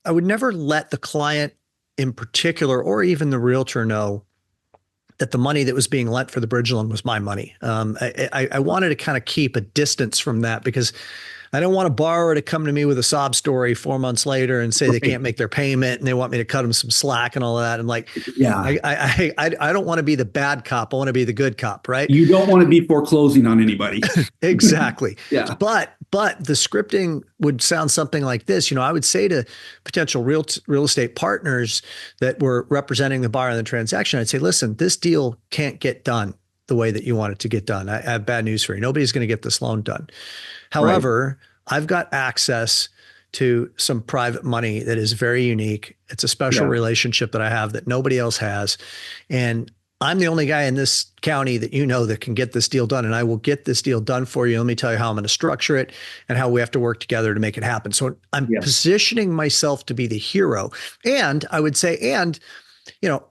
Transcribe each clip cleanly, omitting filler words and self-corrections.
I would never let the client in particular, or even the realtor, know that the money that was being lent for the bridge loan was my money. I wanted to kind of keep a distance from that because I don't want a borrower to come to me with a sob story 4 months later and say they can't make their payment and they want me to cut them some slack and all that. And like, Yeah. I don't want to be the bad cop. I want to be the good cop, right? You don't want to be foreclosing on anybody. Exactly. Yeah. But the scripting would sound something like this. I would say to potential real estate partners that were representing the buyer in the transaction, I'd say, listen, this deal can't get done the way that you want it to get done. I have bad news for you. Nobody's going to get this loan done. However, I've got access to some private money that is very unique. It's a special relationship that I have that nobody else has. And I'm the only guy in this county that that can get this deal done. And I will get this deal done for you. Let me tell you how I'm going to structure it and how we have to work together to make it happen. So I'm positioning myself to be the hero. And I would say,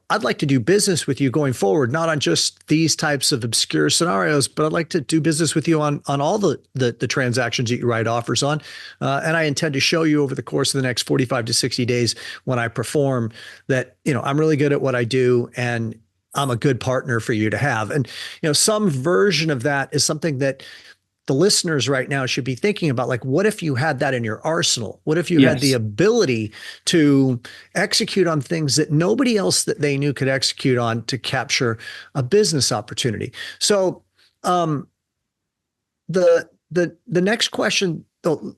I'd like to do business with you going forward, not on just these types of obscure scenarios, but I'd like to do business with you on all the transactions that you write offers on. And I intend to show you over the course of the next 45 to 60 days when I perform that, I'm really good at what I do and I'm a good partner for you to have. And, some version of that is something that the listeners right now should be thinking about. Like, what if you had that in your arsenal? What if you had the ability to execute on things that nobody else that they knew could execute on to capture a business opportunity? So the next question,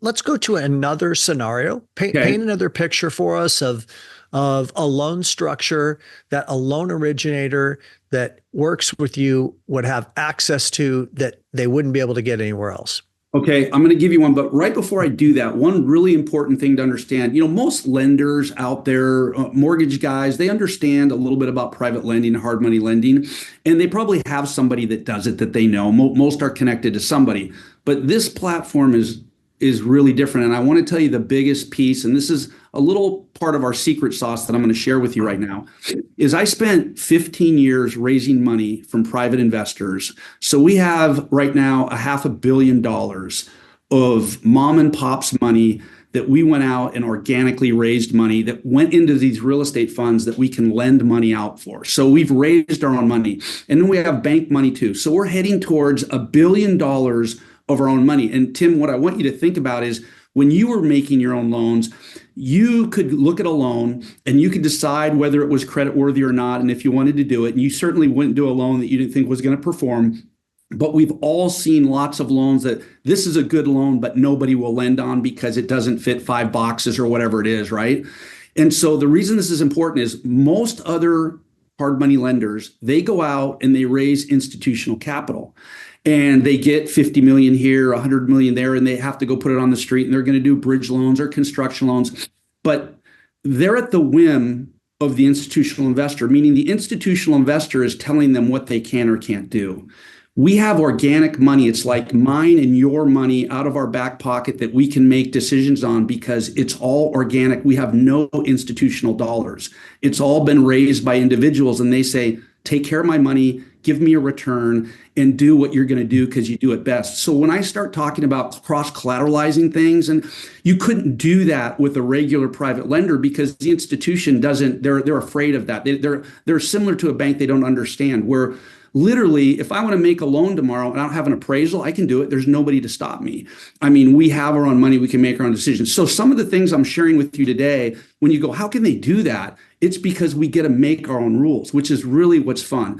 let's go to another scenario. Paint another picture for us of a loan structure that a loan originator that works with you would have access to that they wouldn't be able to get anywhere else. Okay, I'm going to give you one, but right before I do that, one really important thing to understand, most lenders out there, mortgage guys, they understand a little bit about private lending, hard money lending, and they probably have somebody that does it that they know. Most are connected to somebody, but this platform is really different. And I want to tell you the biggest piece, and this is a little part of our secret sauce that I'm going to share with you right now, is I spent 15 years raising money from private investors. So we have right now $500 million of mom and pop's money that we went out and organically raised money that went into these real estate funds that we can lend money out for. So we've raised our own money. And then we have bank money too. So we're heading towards $1 billion of our own money. And Tim, what I want you to think about is when you were making your own loans, you could look at a loan and you could decide whether it was creditworthy or not. And if you wanted to do it, and you certainly wouldn't do a loan that you didn't think was going to perform. But we've all seen lots of loans that this is a good loan, but nobody will lend on because it doesn't fit 5 boxes or whatever it is, right? And so the reason this is important is most other hard money lenders, they go out and they raise institutional capital. And they get 50 million here, 100 million there, and they have to go put it on the street, and they're going to do bridge loans or construction loans. But they're at the whim of the institutional investor, meaning the institutional investor is telling them what they can or can't do. We have organic money. It's like mine and your money out of our back pocket that we can make decisions on because it's all organic. We have no institutional dollars. It's all been raised by individuals, and they say, take care of my money, give me a return, and do what you're going to do because you do it best. So when I start talking about cross-collateralizing things, and you couldn't do that with a regular private lender because the institution doesn't, they're afraid of that. They're similar to a bank they don't understand, where literally, if I want to make a loan tomorrow and I don't have an appraisal, I can do it. There's nobody to stop me. I mean, we have our own money. We can make our own decisions. So some of the things I'm sharing with you today, when you go, how can they do that? It's because we get to make our own rules, which is really what's fun.